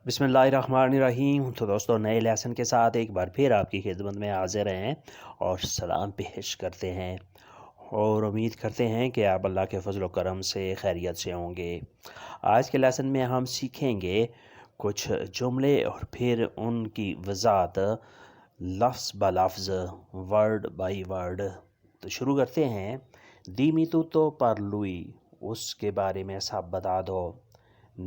بسم اللہ الرحمن الرحیم۔ تو دوستوں، نئے لیسن کے ساتھ ایک بار پھر آپ کی خدمت میں حاضر ہیں اور سلام پیش کرتے ہیں اور امید کرتے ہیں کہ آپ اللہ کے فضل و کرم سے خیریت سے ہوں گے۔ آج کے لیسن میں ہم سیکھیں گے کچھ جملے اور پھر ان کی وضاحت لفظ بلفظ، ورڈ بائی ورڈ۔ تو شروع کرتے ہیں۔ دیمی تو پرلوئی، اس کے بارے میں سب بتا دو۔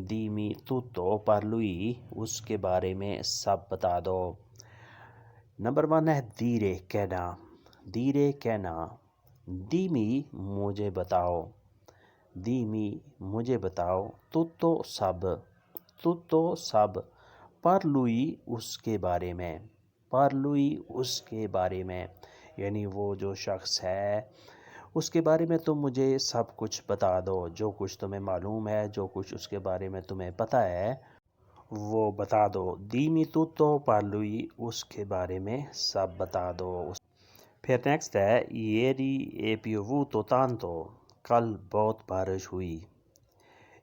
دیمی تو پرلوئی، اس کے بارے میں سب بتا دو۔ نمبر 1 ہے دیرے کہنا۔ دیرے کہنا۔ دیمی مجھے بتاؤ۔ دیمی مجھے بتاؤ۔ تو سب۔ تو سب۔ پرلوئی، اس کے بارے میں۔ پرلوئی، اس کے بارے میں، یعنی وہ جو شخص ہے اس کے بارے میں تم مجھے سب کچھ بتا دو۔ جو کچھ تمہیں معلوم ہے، جو کچھ اس کے بارے میں تمہیں پتہ ہے وہ بتا دو۔ دیمی تو پرلوئی، اس کے بارے میں سب بتا دو۔ پھر نیکسٹ ہے ایری اے پیوو تو تانتو، کل بہت بارش ہوئی۔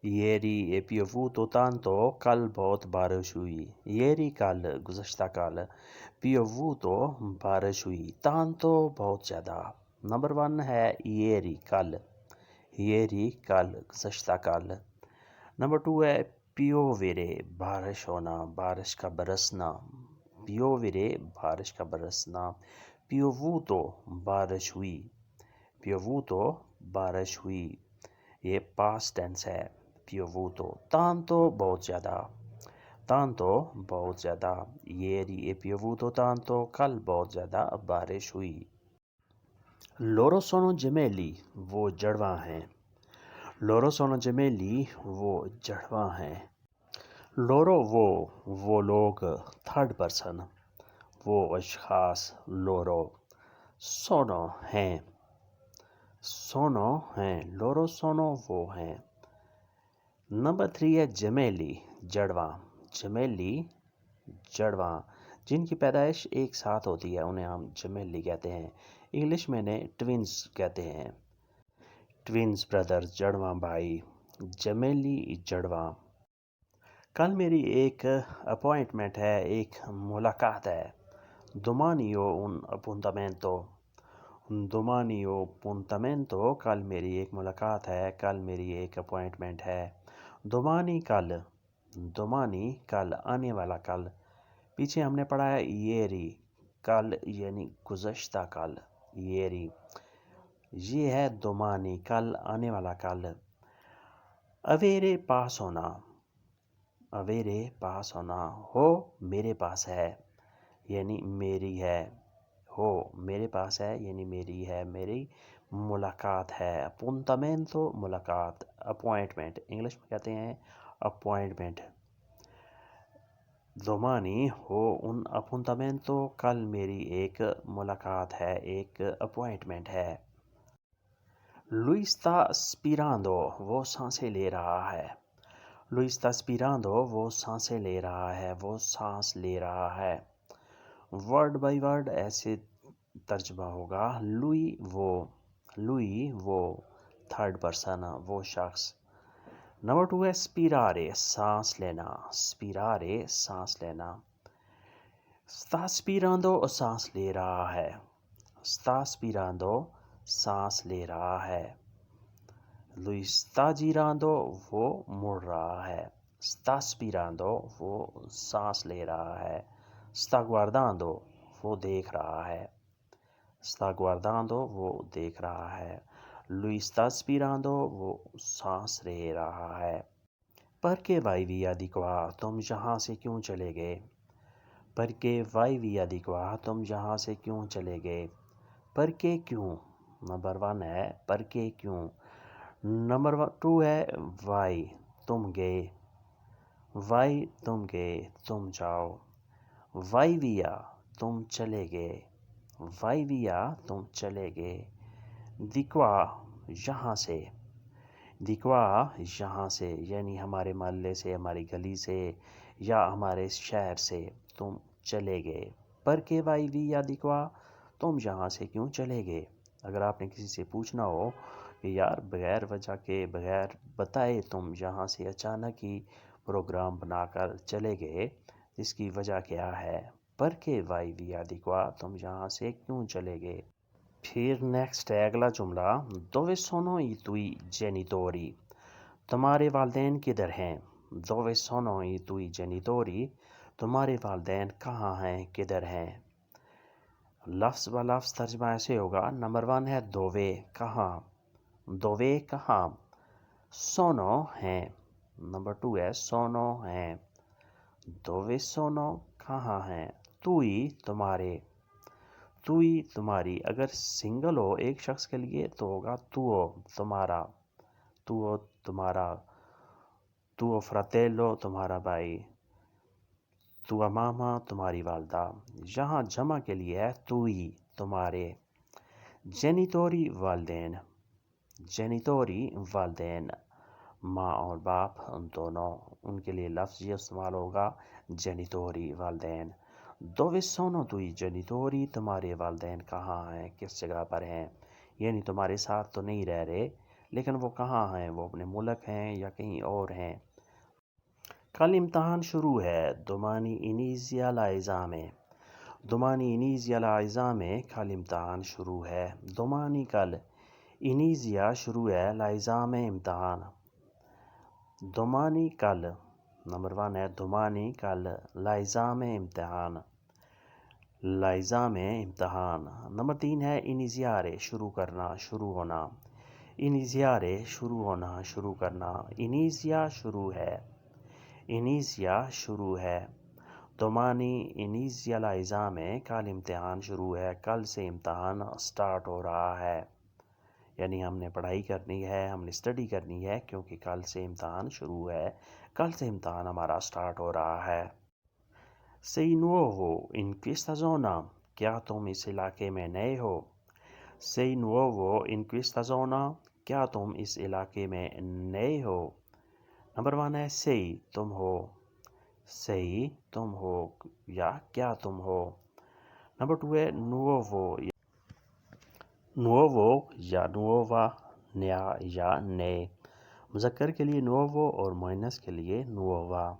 ایری اے پیوو تو تانتو، کل بہت بارش ہوئی۔ ایری کل، گزشتہ کل۔ پیوو تو بارش ہوئی۔ تانتو بہت زیادہ۔ نمبر 1 ہے ایری کل۔ ایری کل، گزشتہ کل۔ نمبر 2 ہے پیوویرے، بارش ہونا، بارش کا برسنا۔ پیوویرے، بارش کا برسنا۔ پیوو تو، بارش ہوئی۔ پیوو تو، بارش ہوئی۔ یہ پاسٹ ٹینس ہے، پیوو تو۔ تانتو بہت زیادہ۔ تانتو بہت زیادہ۔ ایری اے پیوو تو تانتو، کل بہت زیادہ بارش ہوئی۔ لورو سونو جمیلی، وہ جڑواں ہیں۔ لورو سونو جمیلی، وہ جڑواں ہیں۔ لورو وہ لوگ، تھرڈ پرسن، وہ اشخاص۔ لورو۔ سونو ہیں۔ سونو ہیں۔ لورو سونو وہ ہیں۔ نمبر 3 ہے جمیلی، جڑواں۔ جمیلی، جڑواں، جن کی پیدائش ایک ساتھ ہوتی ہے انہیں ہم جمیلی کہتے ہیں۔ انگلش میں انہیں ٹوینز کہتے ہیں۔ ٹوینز بردرز، جڑواں بھائی۔ جمیلی، جڑواں۔ کل میری ایک اپوائنٹمنٹ ہے، ایک ملاقات ہے۔ دومانی un appuntamento۔ دومانی appuntamento، کل میری ایک ملاقات ہے، کل میری ایک اپوائنٹمنٹ ہے۔ دومانی کل۔ دومانی کل، آنے والا کل۔ پیچھے ہم نے پڑھا ہے ایری، کل یعنی گزشتہ کل۔ ایری، یہ ہے دومانی، کل، آنے والا کل۔ اویرے پاس ہونا۔ اویرے پاس ہونا۔ ہو، میرے پاس ہے، یعنی میری ہے۔ ہو، میرے پاس ہے یعنی میری ہے، میری ملاقات ہے۔ اپونتامنتو، ملاقات۔ اپوائنٹمنٹ، انگلش میں کہتے ہیں اپوائنٹمنٹ۔ دومانی ہو un appuntamento، کل میری ایک ملاقات ہے، ایک اپوائنٹمنٹ ہے۔ lui sta spirando، وہ سانسیں لے رہا ہے۔ lui sta spirando، وہ سانسیں لے رہا ہے، وہ سانس لے رہا ہے۔ ورڈ بائی ورڈ ایسے ترجمہ ہوگا۔ lui وہ، تھرڈ پرسن، وہ شخص۔ نمبر 2 ہے سپیرارے، سانس لینا۔ سپیرارے، سانس لینا۔ sta spirando، سانس لے رہا ہے۔ sta spirando، سانس لے رہا ہے۔ lui sta girando، وہ مڑ رہا ہے۔ sta spirando، وہ سانس لے رہا ہے۔ sta guardando، وہ دیکھ رہا ہے۔ sta guardando، وہ دیکھ رہا ہے۔ lui sta spirando، وہ سانس لے رہا ہے۔ perché vai via di qua، تم یہاں سے کیوں چلے گئے؟ perché vai via di qua، تم یہاں سے کیوں چلے گئے؟ perché کیوں، نمبر 1 ہے perché کیوں۔ نمبر 2 ہے vai، تم گئے۔ vai، تم گئے، تم جاؤ۔ vai via، تم چلے گئے۔ vai via، تم چلے گئے۔ di qua، یہاں سے۔ di qua، یہاں سے، یعنی ہمارے محلے سے، ہماری گلی سے یا ہمارے شہر سے تم چلے گئے۔ perché vai via di qua، تم یہاں سے کیوں چلے گئے؟ اگر آپ نے کسی سے پوچھنا ہو کہ یار بغیر وجہ کے، بغیر بتائے تم یہاں سے اچانک ہی پروگرام بنا کر چلے گئے، اس کی وجہ کیا ہے؟ perché vai via di qua، تم یہاں سے کیوں چلے گئے؟ پھر نیکسٹ ہے اگلا جملہ، dove sono i tuoi genitori، تمہارے والدین کدھر ہیں؟ dove sono i tuoi genitori، تمہارے والدین کہاں ہیں، کدھر ہیں؟ لفظ با لفظ ترجمہ ایسے ہوگا، نمبر 1 ہے dove کہاں، dove کہاں، sono ہیں، نمبر 2 ہے sono ہیں، dove sono کہاں ہیں، tui تمہارے، tui تمہاری، اگر سنگل ہو ایک شخص کے لیے تو ہوگا tuo تمہارا، tuo تمہارا، tuo fratello تمہارا بھائی، tua mamma تمہاری والدہ۔ یہاں جمع کے لیے ہے tui تمہارے، genitori والدین، genitori والدین، ماں اور باپ دونوں، ان کے لیے لفظ یہ استعمال ہوگا genitori والدین۔ dove sono tuoi genitori، تمہارے والدین کہاں ہیں، کس جگہ پر ہیں، یعنی تمہارے ساتھ تو نہیں رہ رہے لیکن وہ کہاں ہیں، وہ اپنے ملک ہیں یا کہیں اور ہیں۔ کل امتحان شروع ہے، domani inizia l'esame، domani inizia l'esame، کل امتحان شروع ہے، domani کل، inizia شروع ہے، l'esame امتحان، domani کل، نمبر 1 ہے domani کل، l'esame امتحان، l'esame امتحان، نمبر 3 ہے iniziare شروع کرنا، شروع ہونا، iniziare شروع ہونا، شروع کرنا، inizia شروع ہے، inizia شروع ہے، domani inizia l'esame، کل امتحان شروع ہے، کل سے امتحان سٹارٹ ہو رہا ہے، یعنی ہم نے پڑھائی کرنی ہے، ہم نے اسٹڈی کرنی ہے کیونکہ کل سے امتحان شروع ہے، کل سے امتحان ہمارا سٹارٹ ہو رہا ہے۔ sei nuovo in questa zona، کیا تم اس علاقے میں نئے ہو؟ sei nuovo in questa zona، کیا تم اس علاقے میں نئے ہو؟ نمبر 1 ہے sei تم ہو، sei تم ہو یا کیا تم ہو۔ نمبر 2 ہے nuovo، nuovo یا nuova، نیا یا نئے، مذکر کے لیے nuovo اور مؤنث کے لیے nuova۔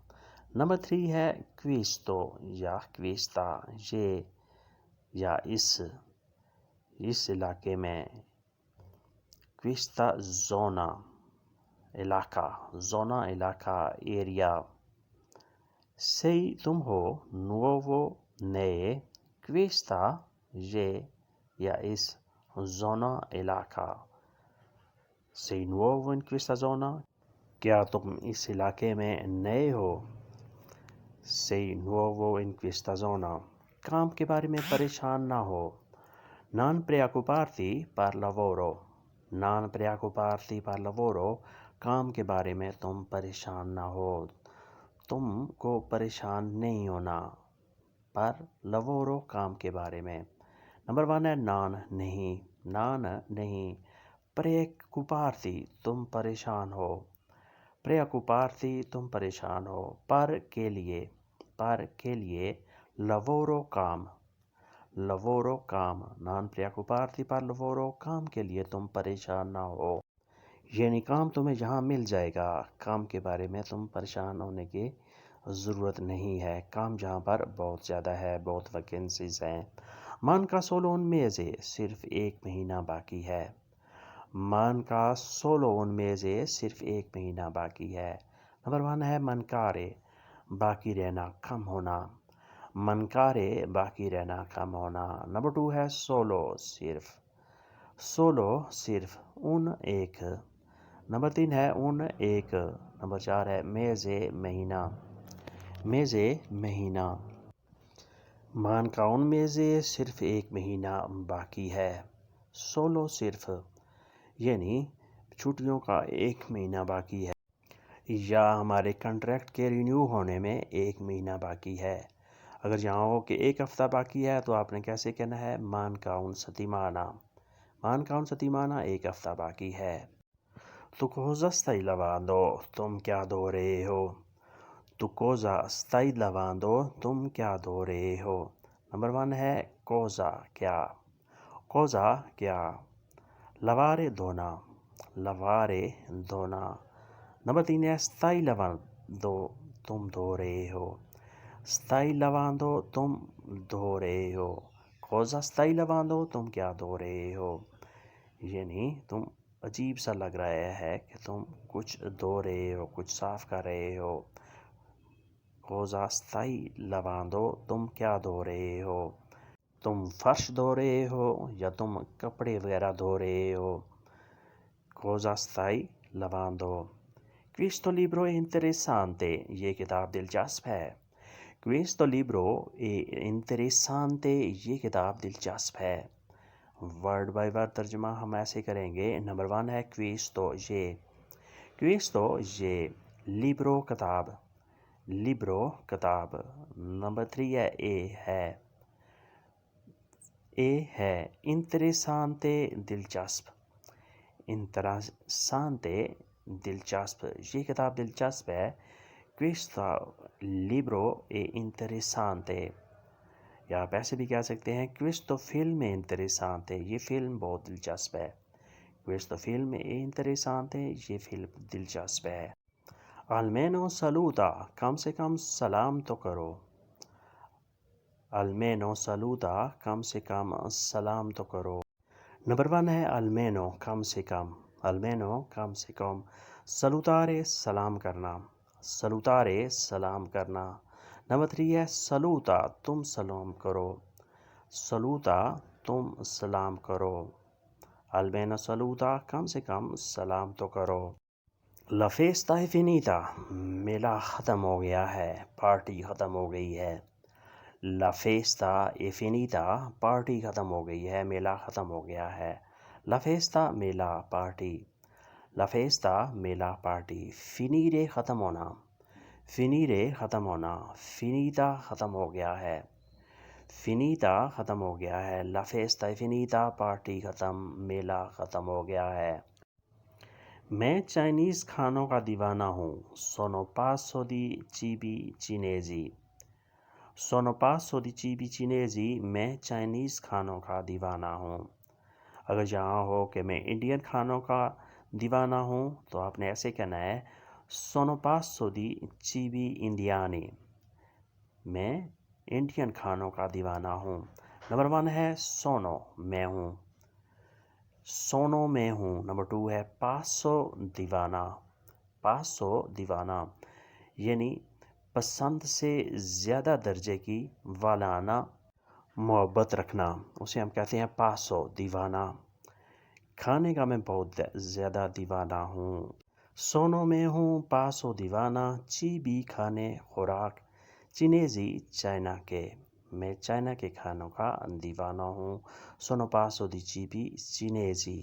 نمبر 3 ہے questo یا questa، یہ یا اس علاقے میں، questa zona، علاقہ، zona علاقہ، ایریا۔ sei تم ہو، nuovo نئے، questa یہ یا اس، zona علاقہ۔ sei nuovo in questa zona، کیا تم اس علاقے میں نئے ہو؟ sei nuovo in questa zona۔ کام کے بارے میں پریشان نہ ہو، non preoccuparti per lavoro، non preoccuparti per lavoro، کام کے بارے میں تم پریشان نہ ہو، تم کو پریشان نہیں ہونا، پر lavoro کام کے بارے میں۔ نمبر 1 ہے non نہیں، non نہیں، preoccuparti تم پریشان ہو، preoccuparti تم پریشان ہو، پر کے لیے lavoro کام، lavoro کام، non preoccuparti per lavoro کام کے لیے تم پریشان نہ ہو، یعنی کام تمہیں جہاں مل جائے گا، کام کے بارے میں تم پریشان ہونے کی ضرورت نہیں ہے، کام جہاں پر بہت زیادہ ہے، بہت ویکنسیز ہیں۔ manca solo un mese، صرف 1 مہینہ باقی ہے، manca solo un mese، صرف 1 مہینہ باقی ہے۔ نمبر 1 ہے mancare، باقی رہنا، کم ہونا، mancare باقی رہنا، کم ہونا۔ نمبر 2 ہے solo صرف، solo صرف، un ایک۔ نمبر 3 ہے un ایک۔ نمبر 4 ہے mese مہینہ، mese مہینہ۔ manca un mese صرف 1 مہینہ باقی ہے، solo صرف، یعنی چھٹیوں کا 1 مہینہ باقی ہے، یا ہمارے کنٹریکٹ کے رینیو ہونے میں 1 مہینہ باقی ہے۔ اگر یہاں ہو کہ 1 ہفتہ باقی ہے تو آپ نے کیسے کہنا ہے؟ manca un settimana، manca un settimana 1 ہفتہ باقی ہے۔ tu cosa stai lavando، تم کیا دھو رہے ہو؟ tu cosa stai lavando، تم کیا دھو رہے ہو؟ نمبر 1 ہے cosa کیا، cosa کیا، lavare دھونا، lavare دھونا۔ نمبر 3 ہے stai دو تم دھو رہے ہو. stai lavando تم دھو رہے ہو. cosa stai lavando تم کیا دھو رہے ہو. یعنی تم عجیب سا لگ رہا ہے کہ تم کچھ دھو رہے ہو، کچھ صاف کر رہے ہو. cosa stai lavando تم کیا دھو رہے ہو. تم فرش دھو رہے ہو یا تم کپڑے وغیرہ دھو رہے ہو. cosa stai lavando. Questo libro è interessante. یہ کتاب دلچسپ ہے. Questo libro è interessante. یہ کتاب دلچسپ ہے. ورڈ بائی ورڈ ترجمہ ہم ایسے کریں گے. نمبر 1 ہے questo یہ. questo یہ. libro کتاب. libro کتاب. نمبر 3 ہے ہے. ہے interessante دلچسپ. interessante دلچسپ. یہ کتاب دلچسپ ہے. questo libro è interessante. یا آپ ایسے بھی کہہ سکتے ہیں questo film è interessante. یہ فلم بہت دلچسپ ہے. questo film è interessante. یہ فلم دلچسپ ہے. almeno saluta کم سے کم سلام تو کرو. almeno saluta کم سے کم سلام تو کرو. نمبر 1 ہے almeno کم سے کم. almeno کم سے کم. salutare سلام کرنا. salutare سلام کرنا. نمبر 3 ہے saluta تم سلام کرو. saluta تم سلام کرو. almeno saluta کم سے کم سلام تو کرو. La festa è finita میلہ ختم ہو گیا ہے، پارٹی ختم ہو گئی ہے. La festa è finita پارٹی ختم ہو گئی ہے، میلہ ختم ہو گیا ہے. La festa میلہ پارٹی. La festa میلہ پارٹی. finire ختم ہونا. finire ختم ہونا. finita ختم ہو گیا ہے. finita ختم ہو گیا ہے. La festa è finita پارٹی ختم، میلہ ختم ہو گیا ہے. میں چائنیز کھانوں کا دیوانہ ہوں. sono pazzo di cibi cinesi. sono pazzo di cibi cinesi میں چائنیز کھانوں کا دیوانہ ہوں. اگر یہاں ہو کہ میں انڈین کھانوں کا دیوانہ ہوں تو آپ نے ایسے کہنا ہے sono pazzo di cibi indiani. میں انڈین کھانوں کا دیوانہ ہوں. نمبر 1 ہے sono میں ہوں. sono میں ہوں. نمبر 2 ہے pazzo دیوانہ. pazzo دیوانہ یعنی پسند سے زیادہ درجے کی والانہ محبت رکھنا، اسے ہم کہتے ہیں pazzo دیوانہ. کھانے کا میں بہت زیادہ دیوانہ ہوں. sono میں ہوں. pazzo دیوانہ. cibi کھانے، خوراک. cinesi چائنا کے، میں چائنا کے کھانوں کا دیوانہ ہوں. sono pazzo di cibi cinesi.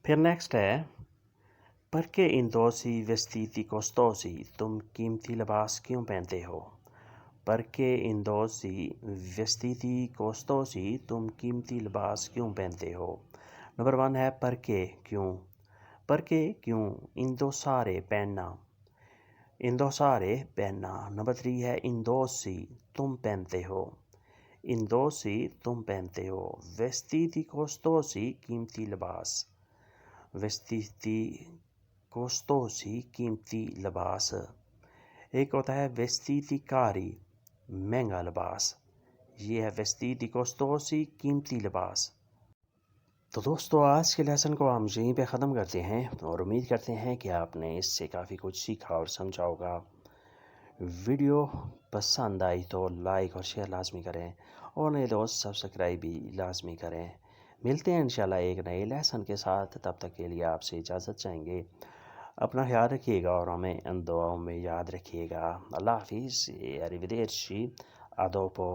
پھر نیکسٹ ہے perché indossi vestiti costosi تم قیمتی لباس کیوں پہنتے ہو. perché indossi vestiti costosi تم قیمتی لباس کیوں پہنتے ہو. نمبر 1 ہے perché کیوں. perché کیوں. indossare پہننا. indossare پہننا. نمبر 3 ہے indossi تم پہنتے ہو. indossi تم پہنتے ہو. vestiti costosi قیمتی لباس. vestiti costosi قیمتی لباس. ایک ہوتا ہے vestiti cari مہنگا لباس. یہ ہے vestiti costosi قیمتی لباس. تو دوستو آج کے لیسن کو ہم یہیں پہ ختم کرتے ہیں اور امید کرتے ہیں کہ آپ نے اس سے کافی کچھ سیکھا اور سمجھا ہوگا. ویڈیو پسند آئی تو لائک اور شیئر لازمی کریں اور نئے دوست سبسکرائب بھی لازمی کریں. ملتے ہیں انشاءاللہ ایک نئے لیسن کے ساتھ. تب تک کے لیے آپ سے اجازت چاہیں گے. اپنا خیال رکھیے گا اور ہمیں ان دعاؤں میں یاد رکھیے گا. اللہ حافظ. arrivederci. a dopo.